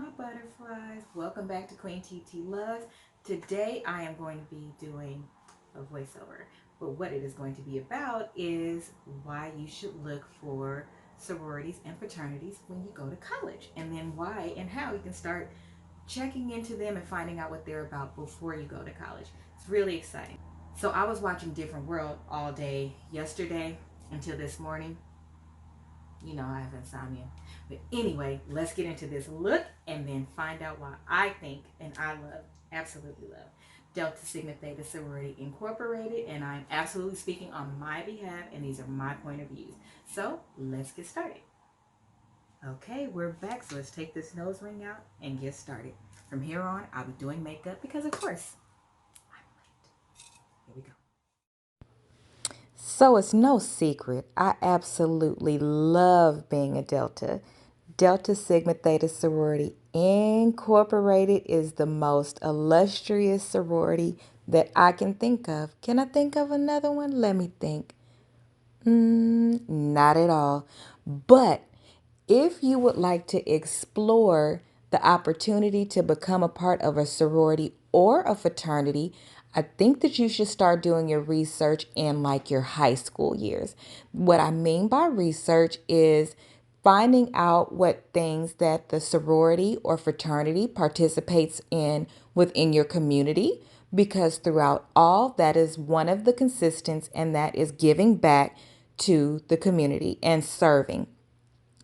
my butterflies. Welcome back to QueenTitiLoves. Today I am going to be doing a voiceover, but what it is going to be about is why you should look for sororities and fraternities when you go to college, and then why and how you can start checking into them and finding out what they're about before you go to college. It's really exciting. So I was watching Different World all day yesterday until this morning. You know I have insomnia. But anyway, let's get into this look and then find out why I think and I love, absolutely love, Delta Sigma Theta Sorority Incorporated. And I'm absolutely speaking on my behalf, and these are my point of views. So let's get started. Okay, we're back. So let's take this nose ring out and get started. From here on, I'll be doing makeup because, of course, I'm late. Here we go. So it's no secret, I absolutely love being a Delta. Delta Sigma Theta Sorority Incorporated is the most illustrious sorority that I can think of. Can I think of another one? Let me think. Not at all. But if you would like to explore the opportunity to become a part of a sorority or a fraternity, I think that you should start doing your research in like your high school years. What I mean by research is finding out what things that the sorority or fraternity participates in within your community, because throughout all, that is one of the consistents, and that is giving back to the community and serving.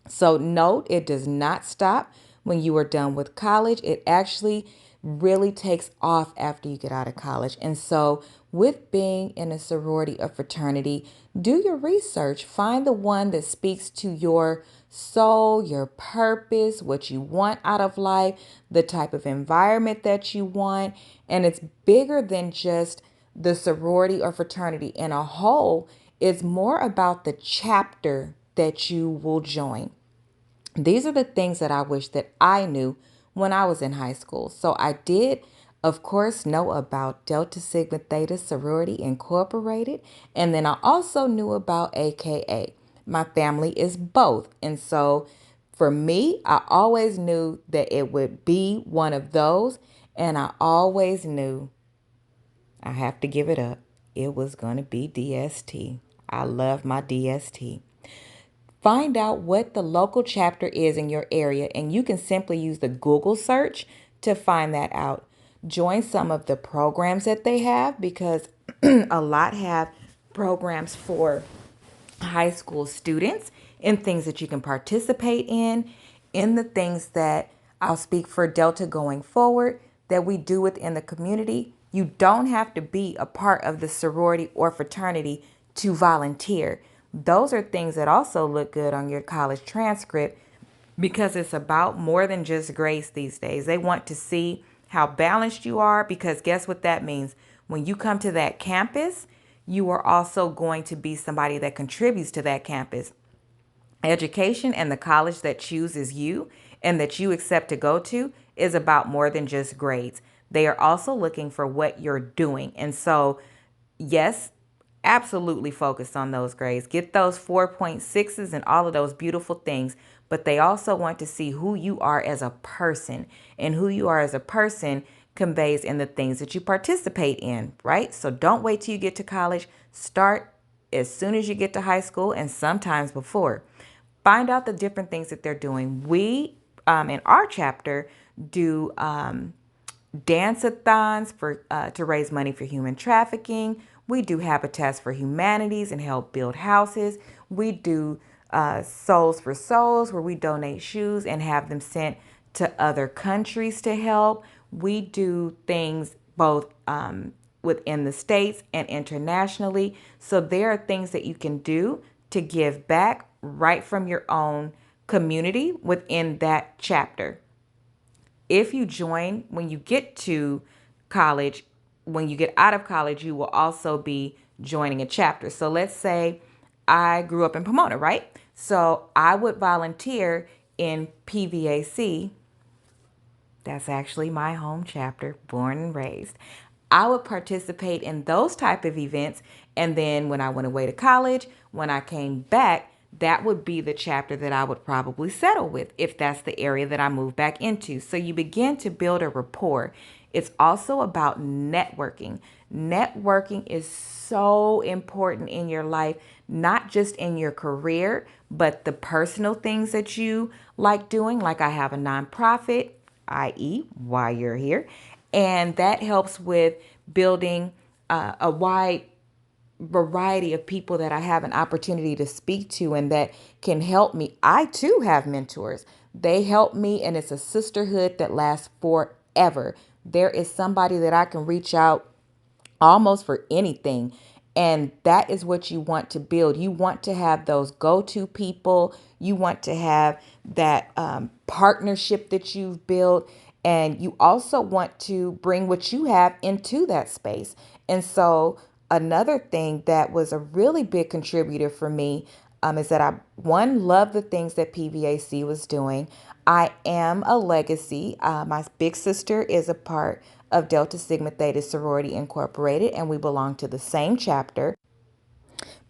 So note, it does not stop when you are done with college. It actually really takes off after you get out of college. And so with being in a sorority or fraternity, do your research. Find the one that speaks to your soul, your purpose, what you want out of life, the type of environment that you want. And it's bigger than just the sorority or fraternity in a whole. It's more about the chapter that you will join. These are the things that I wish that I knew when I was in high school. So I did, of course, know about Delta Sigma Theta Sorority Incorporated. And then I also knew about AKA. My family is both. And so for me, I always knew that it would be one of those. And I always knew, I have to give it up, it was going to be DST. I love my DST. Find out what the local chapter is in your area, and you can simply use the Google search to find that out. Join some of the programs that they have, because a lot have programs for high school students and things that you can participate in the things that I'll speak for Delta going forward that we do within the community. You don't have to be a part of the sorority or fraternity to volunteer. Those are things that also look good on your college transcript, because it's about more than just grades these days. They want to see how balanced you are, because guess what that means? When you come to that campus, you are also going to be somebody that contributes to that campus. Education and the college that chooses you and that you accept to go to is about more than just grades. They are also looking for what you're doing. And so, yes, absolutely focus on those grades. Get those 4.6s and all of those beautiful things. But they also want to see who you are as a person, and who you are as a person conveys in the things that you participate in, right? So don't wait till you get to college. Start as soon as you get to high school, and sometimes before. Find out the different things that they're doing. We, in our chapter, do dance-a-thons to raise money for human trafficking. We do Habitats for Humanities and help build houses. We do Souls for Souls, where we donate shoes and have them sent to other countries to help. We do things both within the states and internationally. So there are things that you can do to give back right from your own community within that chapter. If you join when you get to college, when you get out of college, you will also be joining a chapter. So let's say I grew up in Pomona, right? So I would volunteer in PVAC. That's actually my home chapter, born and raised. I would participate in those type of events. And then when I went away to college, when I came back, that would be the chapter that I would probably settle with if that's the area that I move back into. So you begin to build a rapport. It's also about networking. Networking is so important in your life, not just in your career, but the personal things that you like doing. Like I have a nonprofit, i.e., why you're here. And that helps with building a wide variety of people that I have an opportunity to speak to and that can help me. I too have mentors. They help me, and it's a sisterhood that lasts forever. There is somebody that I can reach out almost for anything. And that is what you want to build. You want to have those go-to people. You want to have that partnership that you've built. And you also want to bring what you have into that space. And so another thing that was a really big contributor for me is that I, one, love the things that PVAC was doing. I am a legacy. My big sister is a part of Delta Sigma Theta Sorority Incorporated, and we belong to the same chapter.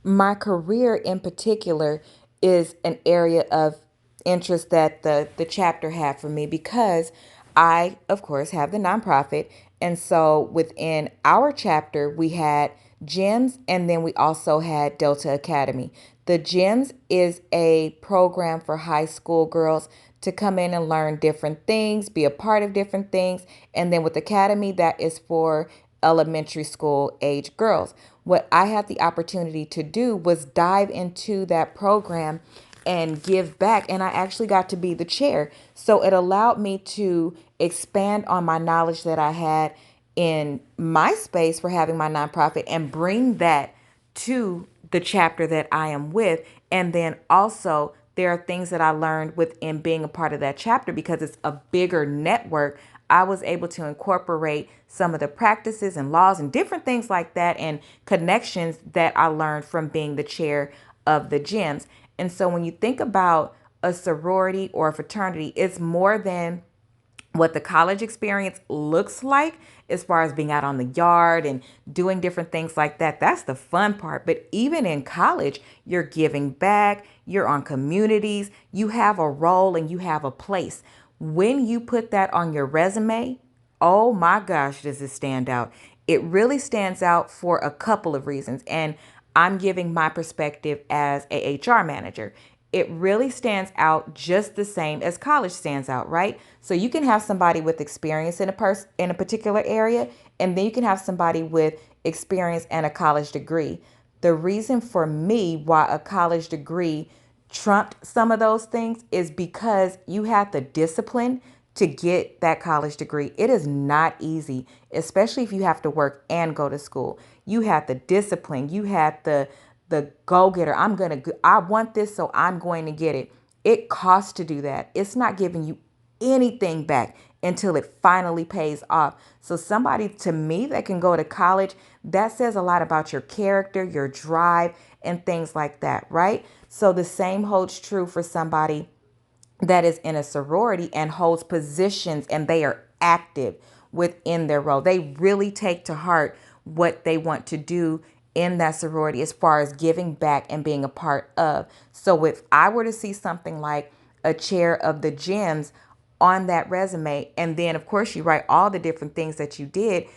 My career in particular is an area of interest that the chapter had for me because I, of course, have the nonprofit. And so within our chapter, we had GEMS and then we also had Delta Academy. The GEMS is a program for high school girls to come in and learn different things, be a part of different things. And then with Academy, that is for elementary school age girls. What I had the opportunity to do was dive into that program and give back. And I actually got to be the chair. So it allowed me to expand on my knowledge that I had in my space for having my nonprofit and bring that to the chapter that I am with. And then also, there are things that I learned within being a part of that chapter because it's a bigger network. I was able to incorporate some of the practices and laws and different things like that and connections that I learned from being the chair of the gyms. And so when you think about a sorority or a fraternity, it's more than what the college experience looks like as far as being out on the yard and doing different things like that. That's the fun part. But even in college, you're giving back, you're on communities, you have a role and you have a place. When you put that on your resume, oh my gosh, does it stand out? It really stands out for a couple of reasons. And I'm giving my perspective as a HR manager. It really stands out just the same as college stands out, right? So you can have somebody with experience in a particular area, and then you can have somebody with experience and a college degree. The reason for me why a college degree trumped some of those things is because you have the discipline to get that college degree. It is not easy, especially if you have to work and go to school. You have the discipline, you have the go-getter. I want this, so I'm going to get it. It costs to do that. It's not giving you anything back until it finally pays off. So somebody to me that can go to college, that says a lot about your character, your drive, and things like that, right? So the same holds true for somebody that is in a sorority and holds positions and they are active within their role. They really take to heart what they want to do in that sorority as far as giving back and being a part of. So if I were to see something like a chair of the gyms on that resume, and then of course you write all the different things that you did,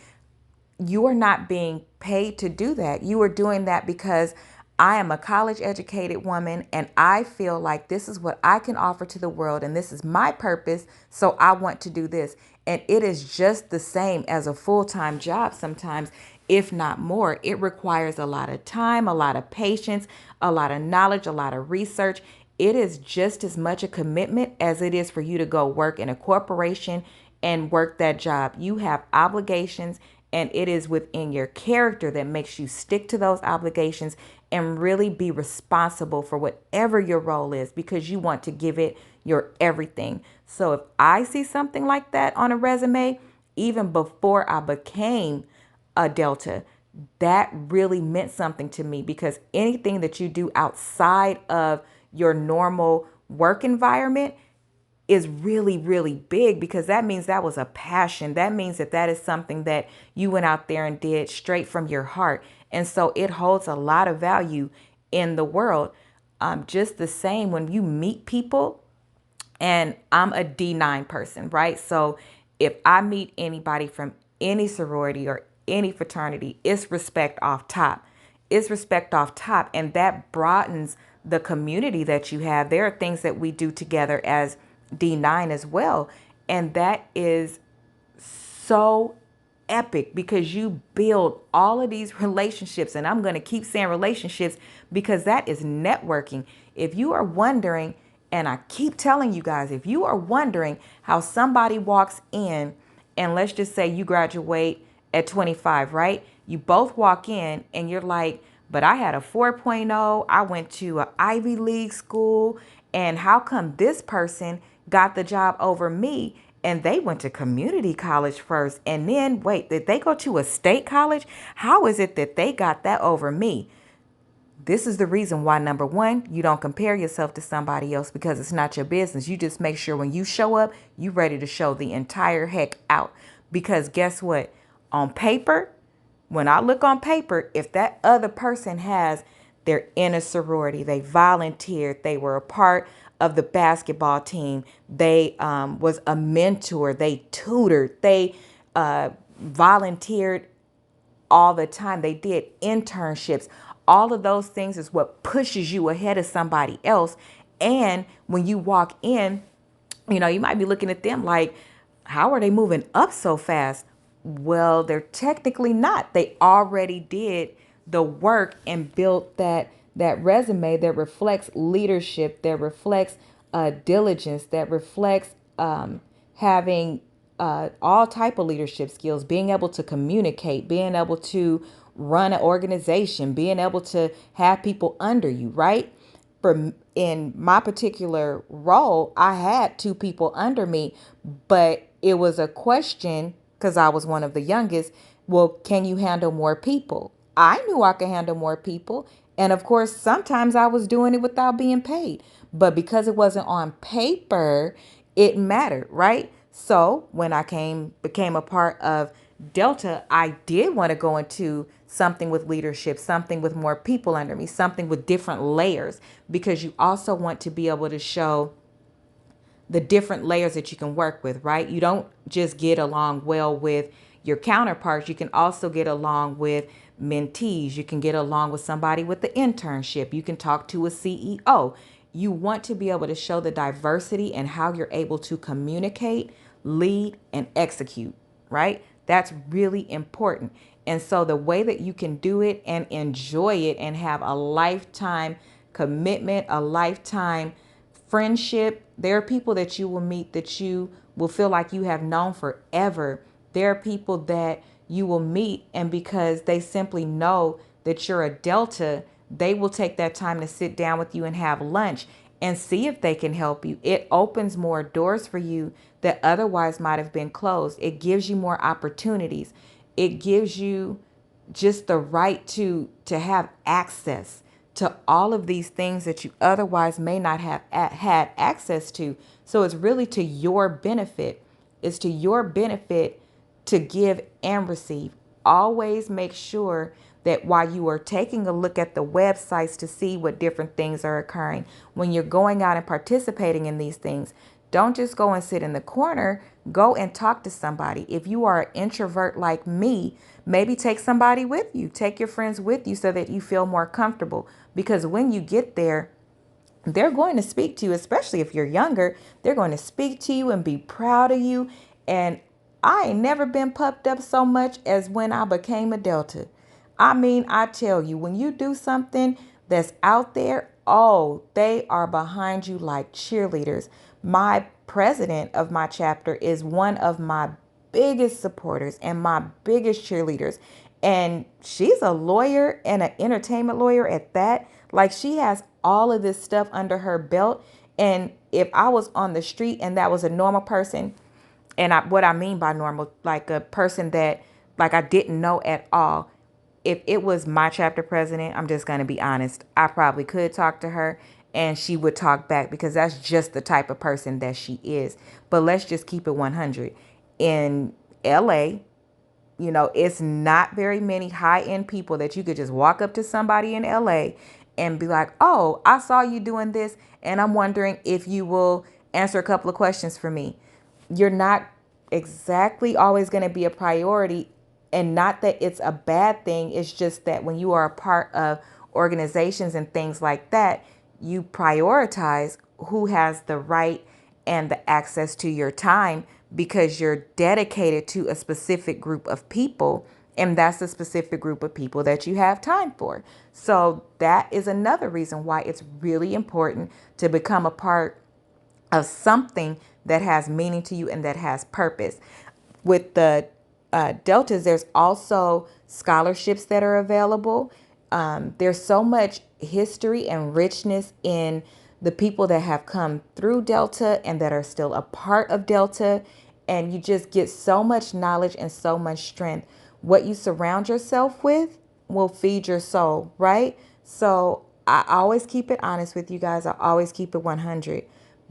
you are not being paid to do that. You are doing that because I am a college educated woman and I feel like this is what I can offer to the world and this is my purpose. So I want to do this. And it is just the same as a full-time job sometimes, if not more. It requires a lot of time, a lot of patience, a lot of knowledge, a lot of research. It is just as much a commitment as it is for you to go work in a corporation and work that job. You have obligations, and it is within your character that makes you stick to those obligations and really be responsible for whatever your role is because you want to give it your everything. So if I see something like that on a resume, even before I became a Delta, that really meant something to me because anything that you do outside of your normal work environment is really, really big because that means that was a passion. That means that that is something that you went out there and did straight from your heart. And so it holds a lot of value in the world. just the same when you meet people, and I'm a D9 person, right? So if I meet anybody from any sorority or any fraternity, it's respect off top. It's respect off top. And that broadens the community that you have. There are things that we do together as D9 as well. And that is so epic because you build all of these relationships. And I'm going to keep saying relationships because that is networking. If you are wondering, and I keep telling you guys, if you are wondering how somebody walks in, and let's just say you graduate at 25, right? You both walk in and you're like, but I had a 4.0. I went to an Ivy League school. And how come this person got the job over me? And they went to community college first. And then, wait, did they go to a state college? How is it that they got that over me? This is the reason why, number one, you don't compare yourself to somebody else because it's not your business. You just make sure when you show up, you ready to show the entire heck out. Because guess what? On paper, when I look on paper, if that other person has their inner sorority, they volunteered, they were a part of the basketball team, they was a mentor, they tutored, they volunteered all the time. They did internships. All of those things is what pushes you ahead of somebody else. And when you walk in, you might be looking at them like, how are they moving up so fast? Well, they're technically not. They already did the work and built that resume that reflects leadership, that reflects diligence, that reflects having all type of leadership skills, being able to communicate, being able to run an organization, being able to have people under you, right? For in my particular role, I had two people under me, but it was a question because I was one of the youngest. Well, can you handle more people? I knew I could handle more people. And of course, sometimes I was doing it without being paid. But because it wasn't on paper, it mattered, right? So when I became a part of Delta, I did want to go into something with leadership, something with more people under me, something with different layers, because you also want to be able to show the different layers that you can work with, right? You don't just get along well with your counterparts. You can also get along with mentees. You can get along with somebody with the internship. You can talk to a CEO. You want to be able to show the diversity and how you're able to communicate, lead, and execute, right? That's really important. And so the way that you can do it and enjoy it and have a lifetime commitment, a lifetime friendship. There are people that you will meet that you will feel like you have known forever. There are people that you will meet, and because they simply know that you're a Delta, they will take that time to sit down with you and have lunch and see if they can help you. It opens more doors for you that otherwise might have been closed. It gives you more opportunities. It gives you just the right to have access to all of these things that you otherwise may not have had access to. So it's really to your benefit. It's to your benefit to give and receive. Always make sure that while you are taking a look at the websites to see what different things are occurring, when you're going out and participating in these things, don't just go and sit in the corner. Go and talk to somebody. If you are an introvert like me, maybe take somebody with you. Take your friends with you so that you feel more comfortable. Because when you get there, they're going to speak to you, especially if you're younger. They're going to speak to you and be proud of you. And I ain't never been puffed up so much as when I became a Delta. I mean, I tell you, when you do something that's out there, oh, they are behind you like cheerleaders. My president of my chapter is one of my biggest supporters and my biggest cheerleaders. And she's a lawyer and an entertainment lawyer at that. Like, she has all of this stuff under her belt. And if I was on the street and that was a normal person, and what I mean by normal, like a person that like I didn't know at all, if it was my chapter president, I'm just going to be honest, I probably could talk to her and she would talk back because that's just the type of person that she is. But let's just keep it 100. In LA, it's not very many high-end people that you could just walk up to somebody in LA and be like, oh, I saw you doing this, and I'm wondering if you will answer a couple of questions for me. You're not exactly always going to be a priority. And not that it's a bad thing. It's just that when you are a part of organizations and things like that, you prioritize who has the right and the access to your time because you're dedicated to a specific group of people. And that's a specific group of people that you have time for. So that is another reason why it's really important to become a part of something that has meaning to you and that has purpose. With the deltas, there's also scholarships that are available. There's so much history and richness in the people that have come through Delta and that are still a part of Delta. And you just get so much knowledge and so much strength. What you surround yourself with will feed your soul, right? So I always keep it honest with you guys. I always keep it 100.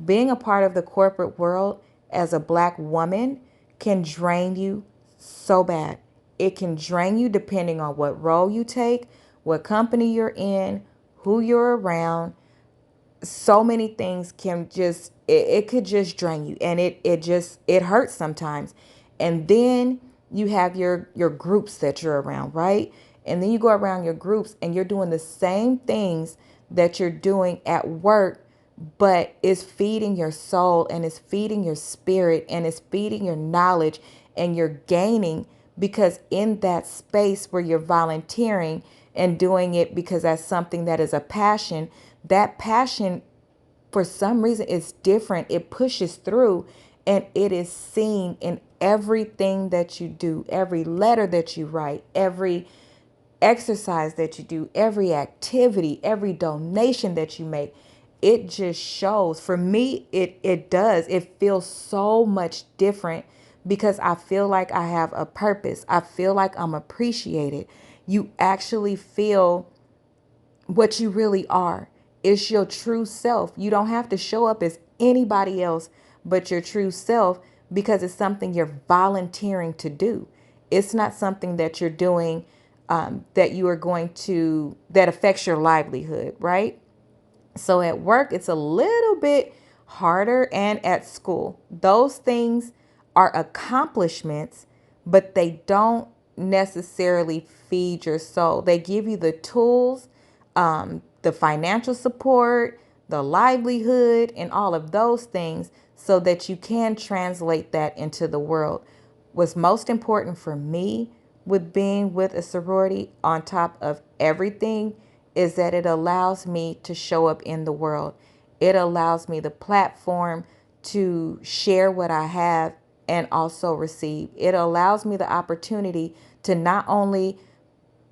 Being a part of the corporate world as a Black woman can drain you so bad. It can drain you depending on what role you take, what company you're in, who you're around. So many things can just it could just drain you, and it hurts sometimes. And then you have your groups that you're around, right? And then you go around your groups and you're doing the same things that you're doing at work, but it's feeding your soul and it's feeding your spirit and it's feeding your knowledge, and you're gaining because in that space where you're volunteering and doing it because that's something that is a passion, that passion for some reason is different. It pushes through and it is seen in everything that you do, every letter that you write, every exercise that you do, every activity, every donation that you make. It just shows. For me, it does. It feels so much different because I feel like I have a purpose. I feel like I'm appreciated. You actually feel what you really are. It's your true self. You don't have to show up as anybody else but your true self because it's something you're volunteering to do. It's not something that you're doing that you are going to, that affects your livelihood, right? So at work, it's a little bit harder, and at school. Those things are accomplishments, but they don't necessarily feed your soul. They give you the tools, the financial support, the livelihood, and all of those things so that you can translate that into the world. What's most important for me with being with a sorority on top of everything is that it allows me to show up in the world. It allows me the platform to share what I have and also receive. It allows me the opportunity to not only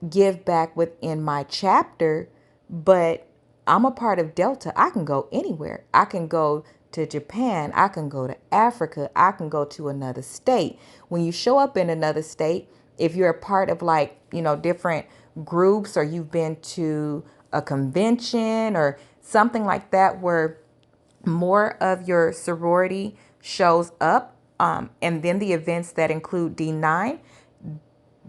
give back within my chapter, but I'm a part of Delta. I can go anywhere. I can go to Japan. I can go to Africa. I can go to another state. When you show up in another state, if you're a part of like, different groups, or you've been to a convention or something like that where more of your sorority shows up, and then the events that include D9,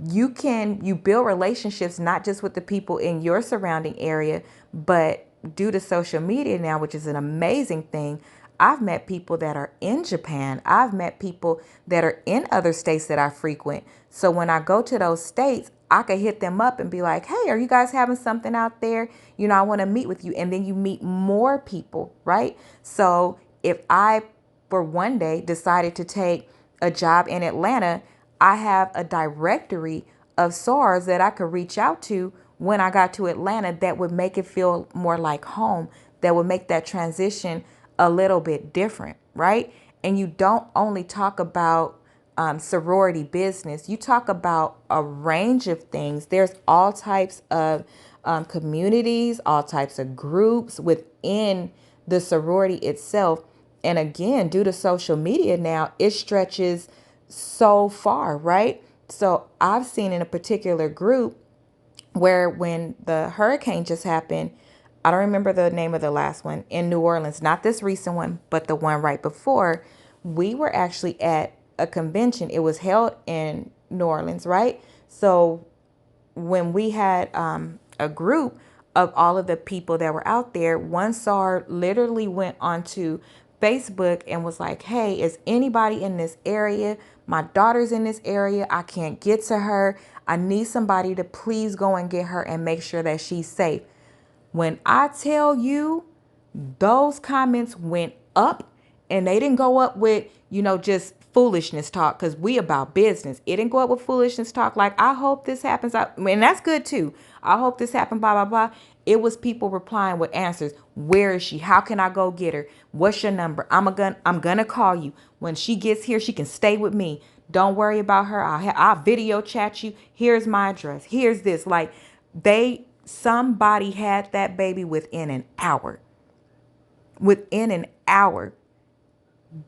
you build relationships not just with the people in your surrounding area, but due to social media now, which is an amazing thing. I've met people that are in Japan. I've met people that are in other states that I frequent. So when I go to those states, I could hit them up and be like, hey, are you guys having something out there? I want to meet with you. And then you meet more people, right? So if I, for one day, decided to take a job in Atlanta, I have a directory of SARs that I could reach out to when I got to Atlanta that would make it feel more like home, that would make that transition a little bit different, right? And you don't only talk about sorority business, you talk about a range of things. There's all types of communities, all types of groups within the sorority itself. And again, due to social media now, it stretches so far, right? So I've seen in a particular group where when the hurricane just happened, I don't remember the name of the last one in New Orleans, not this recent one, but the one right before, we were actually at a convention. It was held in New Orleans, right? So when we had a group, of all of the people that were out there, one SAR literally went onto Facebook and was like, hey, is anybody in this area? My daughter's in this area. I can't get to her. I need somebody to please go and get her and make sure that she's safe. When I tell you, those comments went up, and they didn't go up with, just foolishness talk, because we about business. It didn't go up with foolishness talk like, I hope this happens. And that's good too. I hope this happened, blah, blah, blah. It was people replying with answers. Where is she? How can I go get her? What's your number? I'm gonna call you. When she gets here, she can stay with me. Don't worry about her. I'll video chat you. Here's my address. Here's this. Like, somebody had that baby within an hour. Within an hour.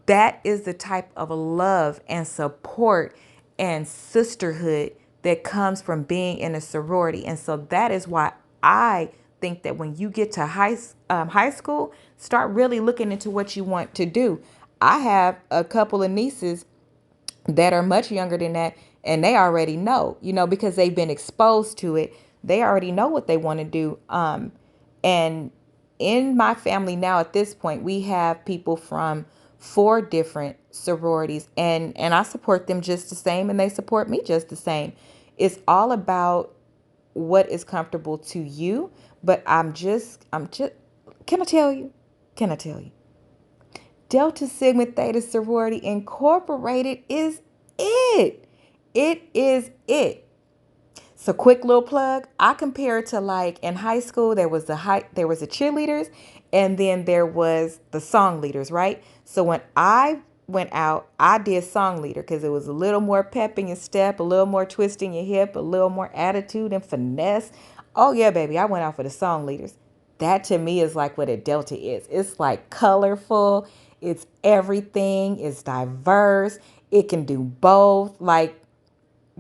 That is the type of love and support and sisterhood that comes from being in a sorority. And so that is why I think that when you get to high school, start really looking into what you want to do. I have a couple of nieces that are much younger than that, and they already know, because they've been exposed to it. They already know what they want to do. And in my family now, at this point, we have people from 4 different sororities, and I support them just the same, and they support me just the same. It's all about what is comfortable to you. But can I tell you? Can I tell you? Delta Sigma Theta Sorority Incorporated is it. It is it. So quick little plug. I compare it to, like, in high school, there was the cheerleaders, and then there was the song leaders, right? So when I went out, I did song leader because it was a little more pep in your step, a little more twist in your hip, a little more attitude and finesse. Oh yeah, baby, I went out for the song leaders. That to me is like what a Delta is. It's like colorful, it's everything, it's diverse, it can do both. Like,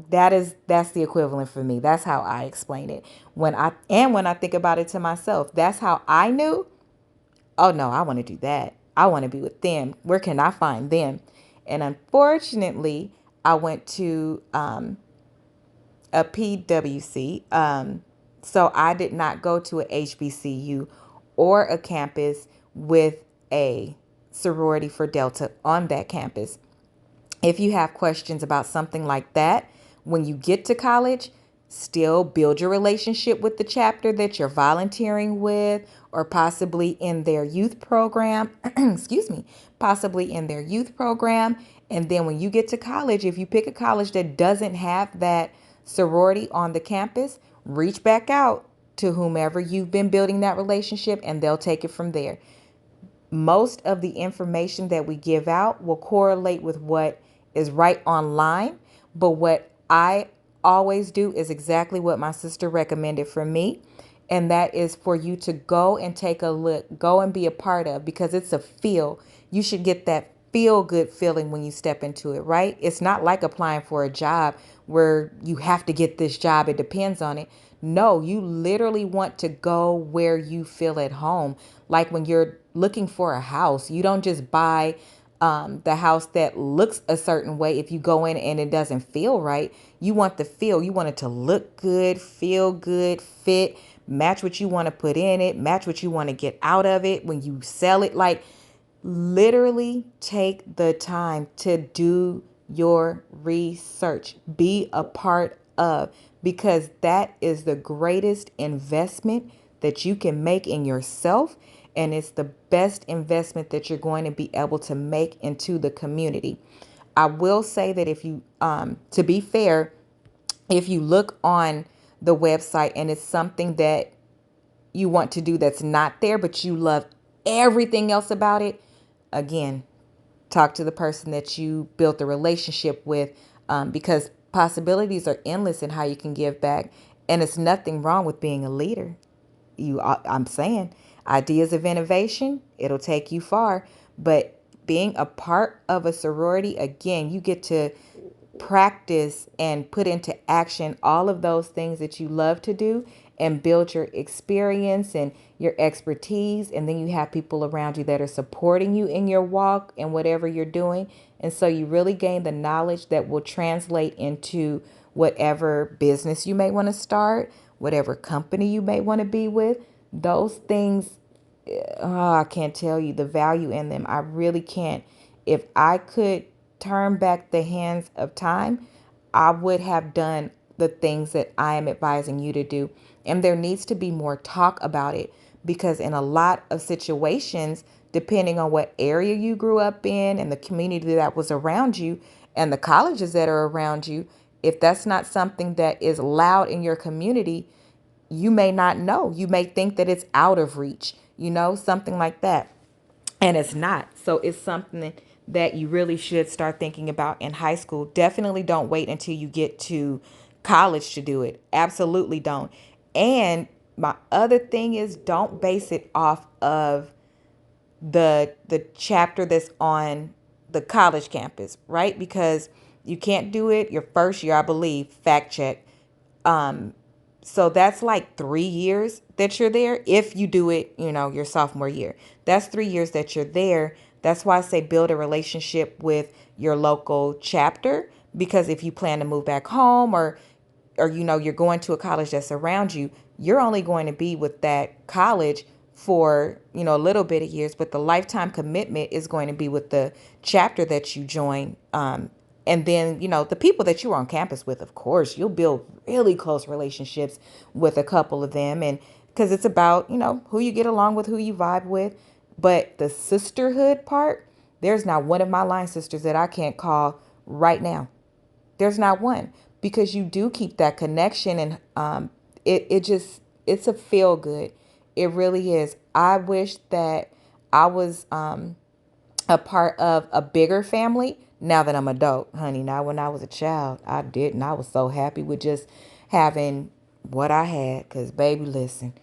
that's the equivalent for me. That's how I explain it. When I think about it to myself, that's how I knew, oh no, I want to do that. I want to be with them. Where can I find them? And unfortunately, I went to a PWC. So I did not go to a HBCU or a campus with a sorority for Delta on that campus. If you have questions about something like that, when you get to college, still build your relationship with the chapter that you're volunteering with, or possibly in their youth program. Excuse me, possibly in their youth program. And then when you get to college, if you pick a college that doesn't have that sorority on the campus, reach back out to whomever you've been building that relationship, and they'll take it from there. Most of the information that we give out will correlate with what is right online. But what I always do is exactly what my sister recommended for me. And that is for you to go and take a look, go and be a part of, because it's a feel. You should get that feel good feeling when you step into it, right? It's not like applying for a job where you have to get this job. It depends on it. No, you literally want to go where you feel at home. Like when you're looking for a house, you don't just buy the house that looks a certain way if you go in and it doesn't feel right. You want the feel. You want it to look good, feel good, fit, match what you want to put in it, match what you want to get out of it when you sell it. Like, literally take the time to do your research. Be a part of, because that is the greatest investment that you can make in yourself. And it's the best investment that you're going to be able to make into the community. I will say that if you, to be fair, if you look on the website and it's something that you want to do that's not there, but you love everything else about it, again, talk to the person that you built a relationship with, because possibilities are endless in how you can give back. And it's nothing wrong with being a leader. I'm saying ideas of innovation, it'll take you far. But being a part of a sorority, again, you get to practice and put into action all of those things that you love to do and build your experience and your expertise. And then you have people around you that are supporting you in your walk and whatever you're doing. And so you really gain the knowledge that will translate into whatever business you may want to start, whatever company you may want to be with. Those things, I can't tell you the value in them. I really can't. If I could turn back the hands of time, I would have done the things that I am advising you to do. And there needs to be more talk about it, because in a lot of situations, depending on what area you grew up in and the community that was around you and the colleges that are around you, if that's not something that is loud in your community, you may not know. You may think that it's out of reach, something like that. And it's not. So it's something that you really should start thinking about in high school. Definitely don't wait until you get to college to do it. Absolutely don't. And my other thing is, don't base it off of the chapter that's on the college campus, right? Because you can't do it your first year, I believe. Fact check. So that's like 3 years that you're there. If you do it, your sophomore year, that's 3 years that you're there. That's why I say build a relationship with your local chapter, because if you plan to move back home, or you're going to a college that's around you, you're only going to be with that college for a little bit of years, but the lifetime commitment is going to be with the chapter that you join. And then the people that you're on campus with, of course you'll build really close relationships with a couple of them, and because it's about who you get along with, who you vibe with. But the sisterhood part, there's not one of my line sisters that I can't call right now. There's not one, because you do keep that connection, and it's a feel good. It really is. I wish that I was a part of a bigger family now that I'm adult, honey. Now, when I was a child, I didn't. I was so happy with just having what I had, because, baby, listen,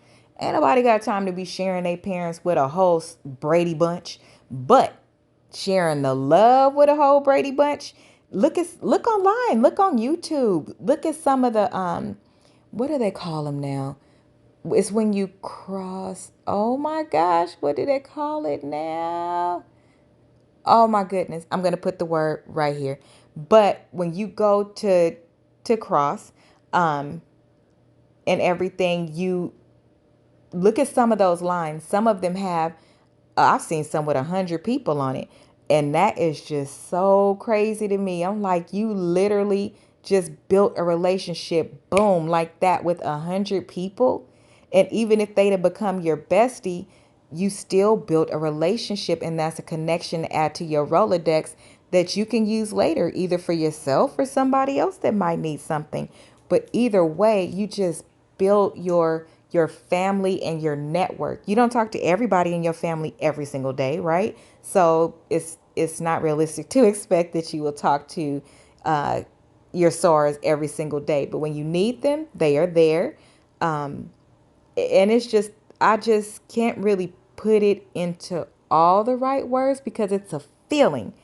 ain't nobody got time to be sharing their parents with a whole Brady bunch. But sharing the love with a whole Brady bunch, look online, look on YouTube, look at some of the what do they call them now? It's when you cross. Oh my gosh, what do they call it now? Oh my goodness, I'm gonna put the word right here. But when you go to cross, and everything, you look at some of those lines. Some of them have, I've seen some with 100 people on it. And that is just so crazy to me. I'm like, you literally just built a relationship, boom, like that with 100 people. And even if they'd have become your bestie, you still built a relationship. And that's a connection to add to your Rolodex that you can use later, either for yourself or somebody else that might need something. But either way, you just build your family and your network. You don't talk to everybody in your family every single day, right? So it's not realistic to expect that you will talk to your SORs every single day. But when you need them, they are there. And it's just, I just can't really put it into all the right words, because it's a feeling.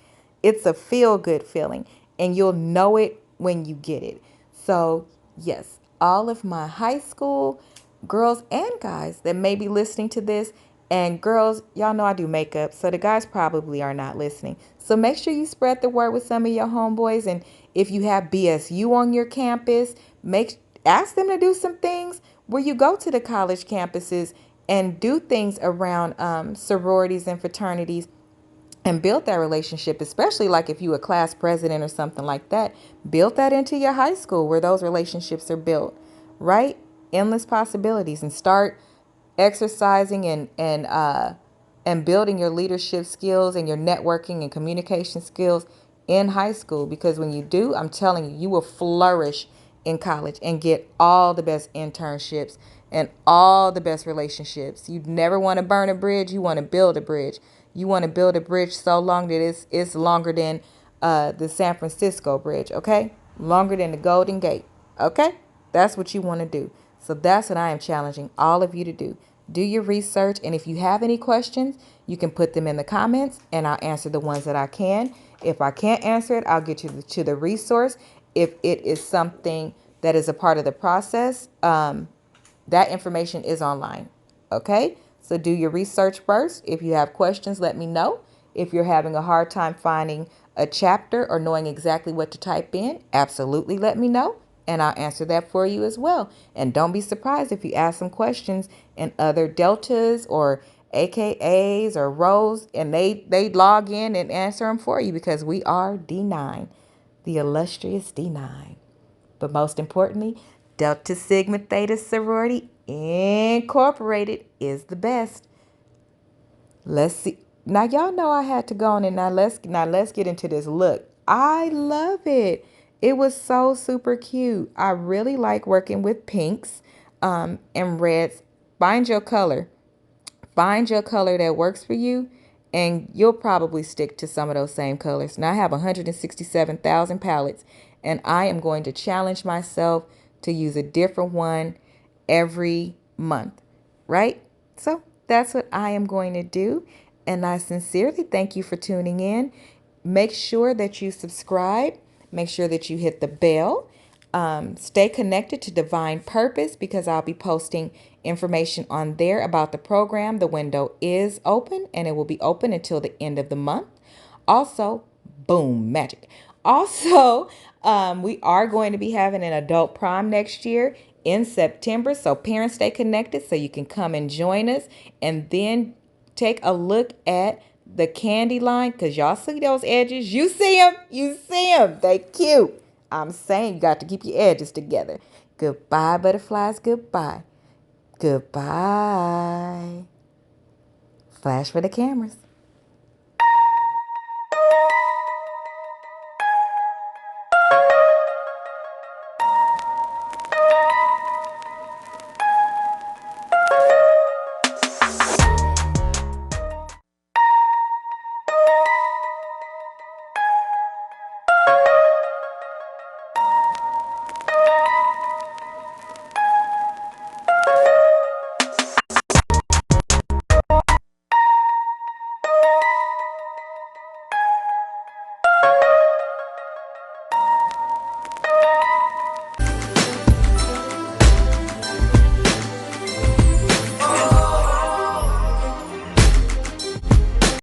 It's a feel good feeling, and you'll know it when you get it. So, yes, all of my high school girls and guys that may be listening to this, and girls, y'all know I do makeup, so the guys probably are not listening. So make sure you spread the word with some of your homeboys, and if you have BSU on your campus, ask them to do some things where you go to the college campuses and do things around sororities and fraternities, and build that relationship, especially like if you a class president or something like that. Build that into your high school where those relationships are built, right? Endless possibilities. And start exercising and building your leadership skills and your networking and communication skills in high school, because when you do, I'm telling you, you will flourish in college and get all the best internships and all the best relationships. You never want to burn a bridge. You want to build a bridge. You want to build a bridge so long that it's longer than the San Francisco Bridge, okay? Longer than the Golden Gate, okay? That's what you want to do. So that's what I am challenging all of you to do. Do your research, and if you have any questions, you can put them in the comments, and I'll answer the ones that I can. If I can't answer it, I'll get you to the resource. If it is something that is a part of the process, that information is online. Okay? So do your research first. If you have questions, let me know. If you're having a hard time finding a chapter or knowing exactly what to type in, absolutely let me know, and I'll answer that for you as well. And don't be surprised if you ask some questions in other deltas or AKAs or rows, and they log in and answer them for you, because we are D9, the illustrious D9. But most importantly, Delta Sigma Theta Sorority Incorporated is the best. Let's see. Now y'all know I had to go on, and now let's get into this look. I love it. It was so super cute. I really like working with pinks and reds. Find your color. Find your color that works for you, and you'll probably stick to some of those same colors. Now I have 167,000 palettes, and I am going to challenge myself to use a different one every month, right? So that's what I am going to do, and I sincerely thank you for tuning in. Make sure that you subscribe. Make sure that you hit the bell. Stay connected to Divine Purpose, because I'll be posting information on there about the program. The window is open, and it will be open until the end of the month. Also, boom, magic. Also, we are going to be having an adult prom next year in September. So parents, stay connected so you can come and join us. And then take a look at the candy line, because y'all see those edges. You see them. You see them. They cute. I'm saying you got to keep your edges together. Goodbye, butterflies. Goodbye. Goodbye. Flash for the cameras.